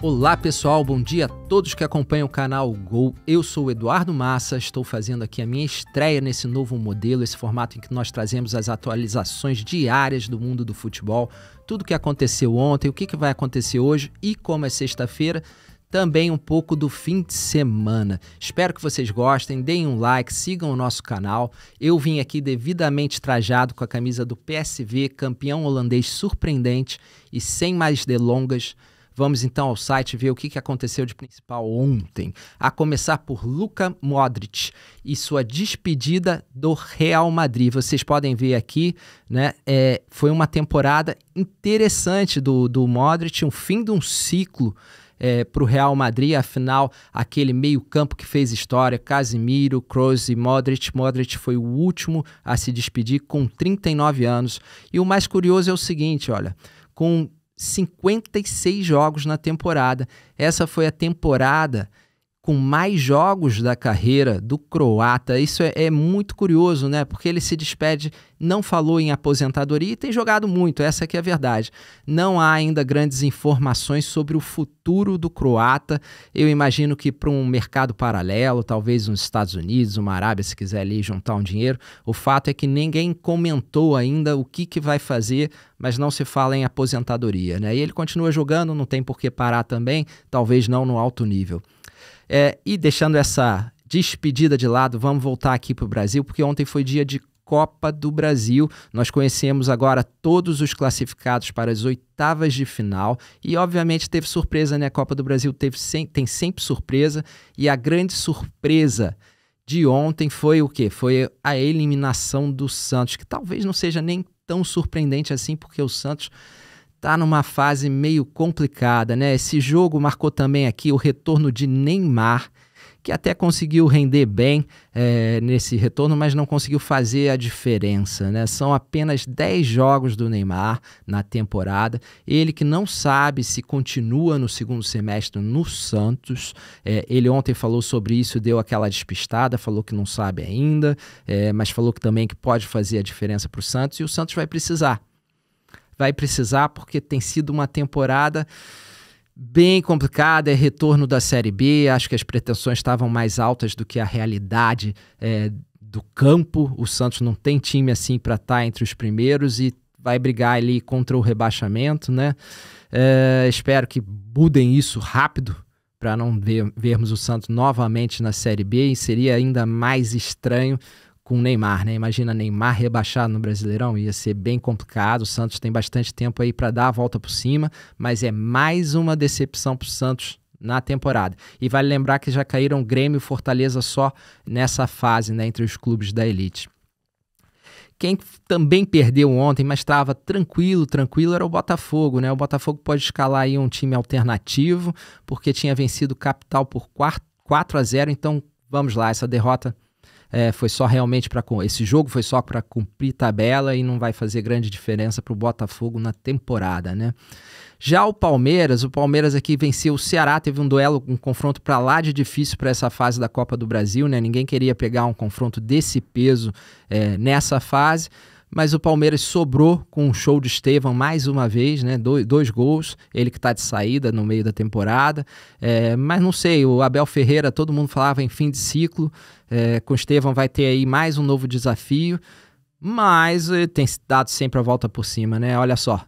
Olá pessoal, bom dia a todos que acompanham o canal Gol. Eu sou o Eduardo Massa, estou fazendo aqui a minha estreia nesse novo modelo, esse formato em que nós trazemos as atualizações diárias do mundo do futebol, tudo o que aconteceu ontem, o que vai acontecer hoje e como é sexta-feira, também um pouco do fim de semana. Espero que vocês gostem, deem um like, sigam o nosso canal. Eu vim aqui devidamente trajado com a camisa do PSV, campeão holandês surpreendente, e sem mais delongas, vamos então ao site ver o que aconteceu de principal ontem. A começar por Luka Modric e sua despedida do Real Madrid. Vocês podem ver aqui, né? Foi uma temporada interessante do Modric, um fim de um ciclo para o Real Madrid. Afinal, aquele meio-campo que fez história, Casemiro, Kroos e Modric. Modric foi o último a se despedir com 39 anos. E o mais curioso é o seguinte, olha, com 56 jogos na temporada. Essa foi a temporada com mais jogos da carreira do croata. Isso é muito curioso, né? Porque ele se despede, não falou em aposentadoria e tem jogado muito, essa que é a verdade. Não há ainda grandes informações sobre o futuro do croata. Eu imagino que para um mercado paralelo, talvez nos Estados Unidos, uma Arábia, se quiser ali juntar um dinheiro, o fato é que ninguém comentou ainda o que vai fazer, mas não se fala em aposentadoria, né? E ele continua jogando, não tem por que parar também, talvez não no alto nível. E deixando essa despedida de lado, vamos voltar aqui para o Brasil, porque ontem foi dia de Copa do Brasil. Nós conhecemos agora todos os classificados para as oitavas de final e, obviamente, teve surpresa, né? A Copa do Brasil tem sempre surpresa, e a grande surpresa de ontem foi o quê? Foi a eliminação do Santos, que talvez não seja nem tão surpreendente assim, porque o Santos está numa fase meio complicada, né? Esse jogo marcou também aqui o retorno de Neymar, que até conseguiu render bem nesse retorno, mas não conseguiu fazer a diferença, né? São apenas 10 jogos do Neymar na temporada. Ele que não sabe se continua no segundo semestre no Santos. Ele ontem falou sobre isso, deu aquela despistada, falou que não sabe ainda, mas falou que também que pode fazer a diferença para o Santos, e o Santos vai precisar. Vai precisar, porque tem sido uma temporada bem complicada, é retorno da Série B, acho que as pretensões estavam mais altas do que a realidade do campo. O Santos não tem time assim para estar entre os primeiros e vai brigar ali contra o rebaixamento, né? Espero que mudem isso rápido para não vermos o Santos novamente na Série B, e seria ainda mais estranho com o Neymar, né? Imagina Neymar rebaixado no Brasileirão, ia ser bem complicado. O Santos tem bastante tempo aí para dar a volta por cima, mas é mais uma decepção para o Santos na temporada. E vale lembrar que já caíram Grêmio e Fortaleza só nessa fase, né, entre os clubes da elite. Quem também perdeu ontem, mas estava tranquilo, era o Botafogo, né? O Botafogo pode escalar aí um time alternativo, porque tinha vencido o Capital por 4-0, então vamos lá, essa derrota foi só realmente esse jogo foi só para cumprir tabela e não vai fazer grande diferença para o Botafogo na temporada, né? Já o Palmeiras aqui venceu o Ceará, teve um confronto para lá de difícil para essa fase da Copa do Brasil, né? Ninguém queria pegar um confronto desse peso nessa fase, mas o Palmeiras sobrou com um show de Estevão mais uma vez, né? Dois gols, ele que está de saída no meio da temporada, mas não sei, o Abel Ferreira, todo mundo falava em fim de ciclo, com o Estevão vai ter aí mais um novo desafio, mas tem dado sempre a volta por cima, né? Olha só,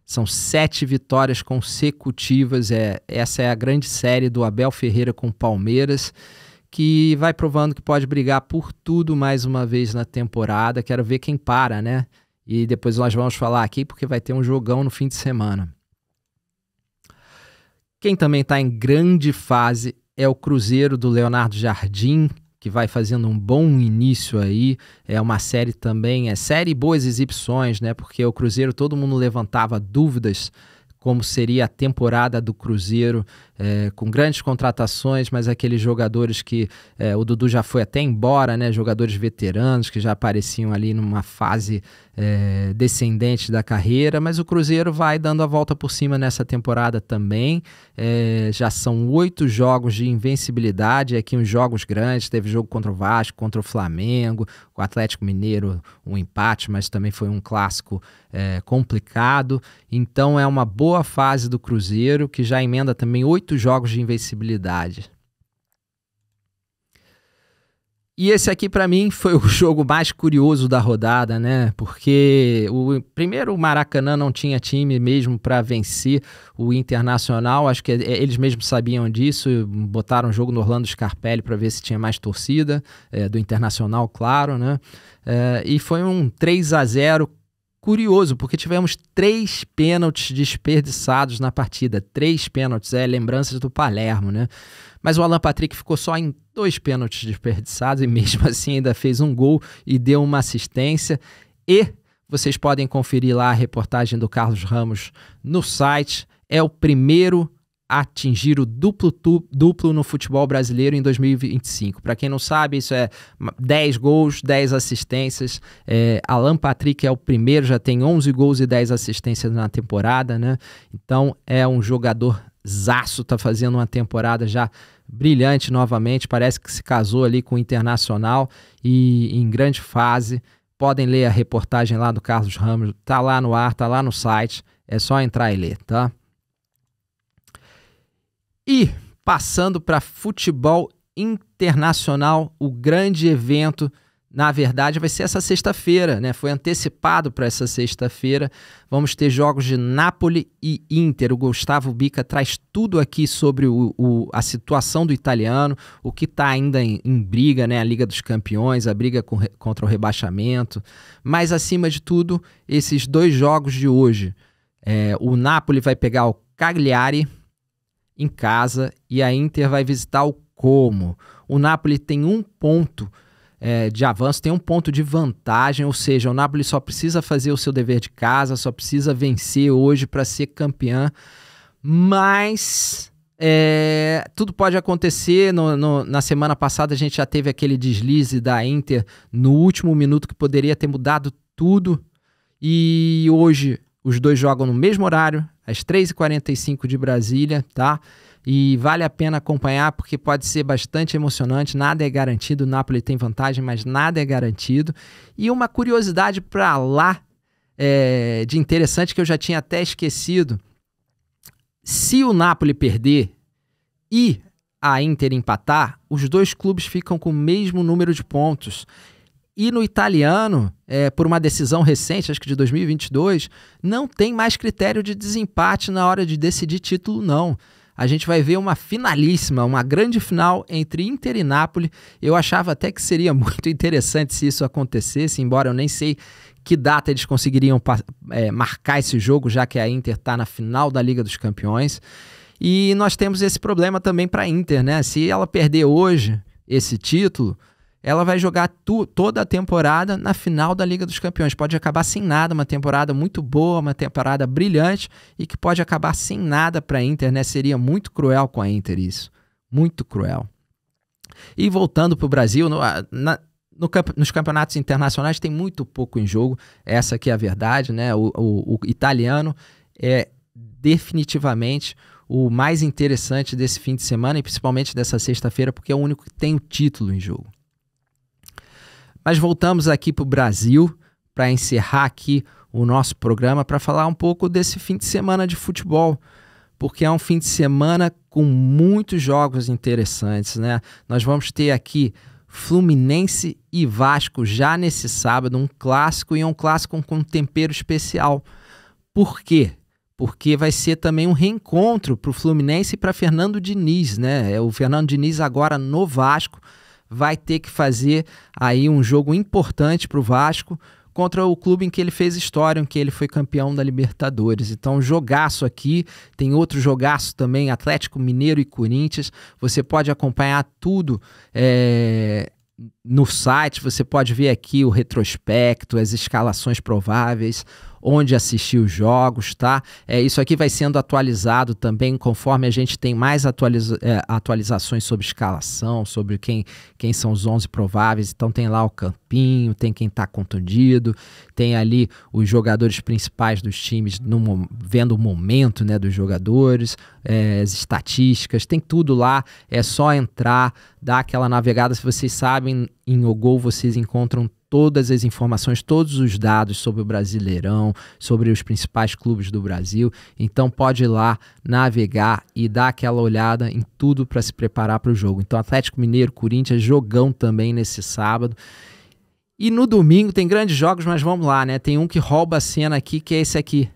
são 7 vitórias consecutivas, essa é a grande série do Abel Ferreira com o Palmeiras, que vai provando que pode brigar por tudo mais uma vez na temporada. Quero ver quem para, né? E depois nós vamos falar aqui, porque vai ter um jogão no fim de semana. Quem também está em grande fase é o Cruzeiro do Leonardo Jardim, que vai fazendo um bom início aí. É uma série também, série boas exibições, né? Porque o Cruzeiro, todo mundo levantava dúvidas como seria a temporada do Cruzeiro com grandes contratações, mas aqueles jogadores que o Dudu já foi até embora, né? Jogadores veteranos que já apareciam ali numa fase descendente da carreira, mas o Cruzeiro vai dando a volta por cima nessa temporada também. Já são 8 jogos de invencibilidade, aqui uns jogos grandes, teve jogo contra o Vasco, contra o Flamengo, o Atlético Mineiro, um empate, mas também foi um clássico complicado. Então é uma boa fase do Cruzeiro, que já emenda também 8 jogos de invencibilidade. E esse aqui, para mim, foi o jogo mais curioso da rodada, né? Porque primeiro o Maracanã não tinha time mesmo para vencer o Internacional. Acho que eles mesmos sabiam disso. Botaram o jogo no Orlando Scarpelli para ver se tinha mais torcida, do Internacional, claro, né? E foi um 3-0 curioso, porque tivemos 3 pênaltis desperdiçados na partida. 3 pênaltis, lembranças do Palermo, né? Mas o Alan Patrick ficou só em 2 pênaltis desperdiçados e mesmo assim ainda fez um gol e deu uma assistência. E vocês podem conferir lá a reportagem do Carlos Ramos no site. É o primeiro a atingir o duplo no futebol brasileiro em 2025. Para quem não sabe, isso é 10 gols, 10 assistências. Alan Patrick é o primeiro, já tem 11 gols e 10 assistências na temporada, né? Então é um jogador zaço, tá fazendo uma temporada já brilhante novamente, parece que se casou ali com o Internacional e em grande fase. Podem ler a reportagem lá do Carlos Ramos, tá lá no ar, tá lá no site, é só entrar e ler, tá? E passando para futebol internacional, o grande evento, na verdade, vai ser essa sexta-feira, né? Foi antecipado para essa sexta-feira. Vamos ter jogos de Napoli e Inter. O Gustavo Bica traz tudo aqui sobre a situação do italiano, o que está ainda em briga, né? A Liga dos Campeões, a briga contra o rebaixamento. Mas, acima de tudo, esses 2 jogos de hoje. O Napoli vai pegar o Cagliari em casa e a Inter vai visitar o Como. O Napoli tem 1 ponto de avanço, tem 1 ponto de vantagem, ou seja, o Napoli só precisa fazer o seu dever de casa, só precisa vencer hoje para ser campeã, mas tudo pode acontecer. Na semana passada a gente já teve aquele deslize da Inter no último minuto que poderia ter mudado tudo, e hoje os 2 jogam no mesmo horário, às 3h45 de Brasília, tá? E vale a pena acompanhar porque pode ser bastante emocionante, nada é garantido, o Napoli tem vantagem, mas nada é garantido. E uma curiosidade para lá de interessante que eu já tinha até esquecido: se o Napoli perder e a Inter empatar, os 2 clubes ficam com o mesmo número de pontos. E no italiano, por uma decisão recente, acho que de 2022, não tem mais critério de desempate na hora de decidir título, não. A gente vai ver uma finalíssima, uma grande final entre Inter e Napoli. Eu achava até que seria muito interessante se isso acontecesse, embora eu nem sei que data eles conseguiriam marcar esse jogo, já que a Inter está na final da Liga dos Campeões. E nós temos esse problema também para a Inter, né? Se ela perder hoje esse título, ela vai jogar toda a temporada na final da Liga dos Campeões. Pode acabar sem nada, uma temporada muito boa, uma temporada brilhante, e que pode acabar sem nada para a Inter, né? Seria muito cruel com a Inter isso. Muito cruel. E voltando para o Brasil, nos campeonatos internacionais tem muito pouco em jogo. Essa aqui é a verdade, né? O italiano é definitivamente o mais interessante desse fim de semana e principalmente dessa sexta-feira, porque é o único que tem o título em jogo. Mas voltamos aqui para o Brasil para encerrar aqui o nosso programa para falar um pouco desse fim de semana de futebol, porque é um fim de semana com muitos jogos interessantes, né? Nós vamos ter aqui Fluminense e Vasco já nesse sábado, um clássico, e um clássico com um tempero especial. Por quê? Porque vai ser também um reencontro para o Fluminense e para Fernando Diniz, né? O Fernando Diniz agora no Vasco vai ter que fazer aí um jogo importante para o Vasco contra o clube em que ele fez história, em que ele foi campeão da Libertadores. Então, jogaço aqui, tem outro jogaço também, Atlético Mineiro e Corinthians. Você pode acompanhar tudo no site você pode ver aqui o retrospecto, as escalações prováveis, onde assistir os jogos, tá? Isso aqui vai sendo atualizado também conforme a gente tem mais atualizações sobre escalação, sobre quem são os 11 prováveis. Então tem lá o campinho, tem quem tá contundido, tem ali os jogadores principais dos times vendo o momento, né, dos jogadores, as estatísticas, tem tudo lá. É só entrar, dar aquela navegada. Se vocês sabem, em OGol vocês encontram todas as informações, todos os dados sobre o Brasileirão, sobre os principais clubes do Brasil. Então pode ir lá, navegar e dar aquela olhada em tudo para se preparar para o jogo. Então Atlético Mineiro, Corinthians, jogão também nesse sábado. E no domingo tem grandes jogos, mas vamos lá, né? Tem um que rouba a cena aqui, que é esse aqui.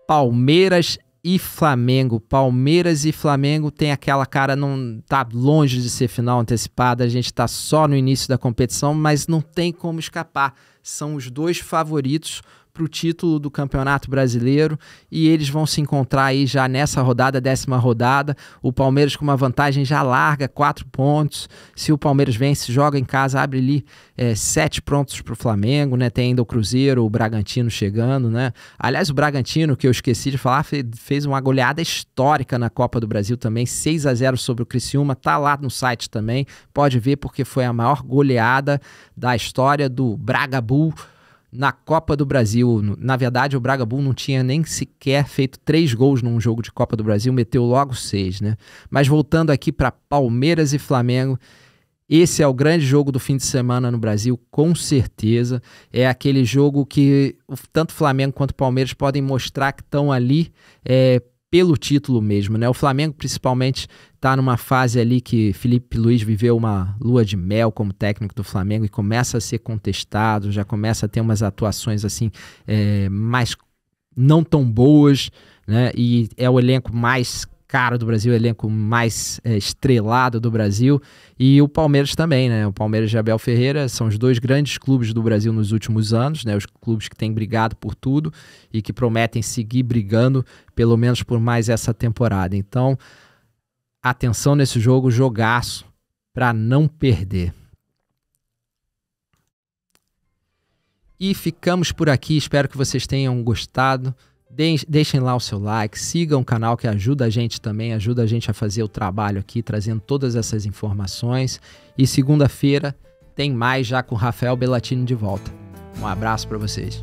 Palmeiras e Flamengo. Palmeiras e Flamengo tem aquela cara, não tá longe de ser final antecipada, a gente tá só no início da competição, mas não tem como escapar. São os dois favoritos para o título do Campeonato Brasileiro e eles vão se encontrar aí já nessa rodada, 10ª rodada. O Palmeiras com uma vantagem já larga, 4 pontos. Se o Palmeiras vence, joga em casa, abre ali 7 pontos para o Flamengo, né? Tem ainda o Cruzeiro, o Bragantino chegando, né? Aliás, o Bragantino, que eu esqueci de falar, fez uma goleada histórica na Copa do Brasil também, 6-0 sobre o Criciúma, tá lá no site também, pode ver porque foi a maior goleada da história do Braga Bull na Copa do Brasil. Na verdade, o Braga Bull não tinha nem sequer feito 3 gols num jogo de Copa do Brasil, meteu logo 6, né? Mas voltando aqui para Palmeiras e Flamengo, esse é o grande jogo do fim de semana no Brasil, com certeza. É aquele jogo que tanto Flamengo quanto Palmeiras podem mostrar que estão ali pelo título mesmo, né? O Flamengo principalmente está numa fase ali que Felipe Luiz viveu uma lua de mel como técnico do Flamengo e começa a ser contestado, já começa a ter umas atuações assim mais não tão boas, né? E é o elenco mais caro do Brasil, o elenco mais estrelado do Brasil, e o Palmeiras também, né? O Palmeiras de Abel Ferreira são os 2 grandes clubes do Brasil nos últimos anos, né? Os clubes que têm brigado por tudo e que prometem seguir brigando pelo menos por mais essa temporada. Então, atenção nesse jogo, jogaço para não perder. E ficamos por aqui, espero que vocês tenham gostado. Deixem lá o seu like, sigam o canal que ajuda a gente também, ajuda a gente a fazer o trabalho aqui, trazendo todas essas informações. E segunda-feira tem mais já com Rafael Bellatini de volta. Um abraço para vocês.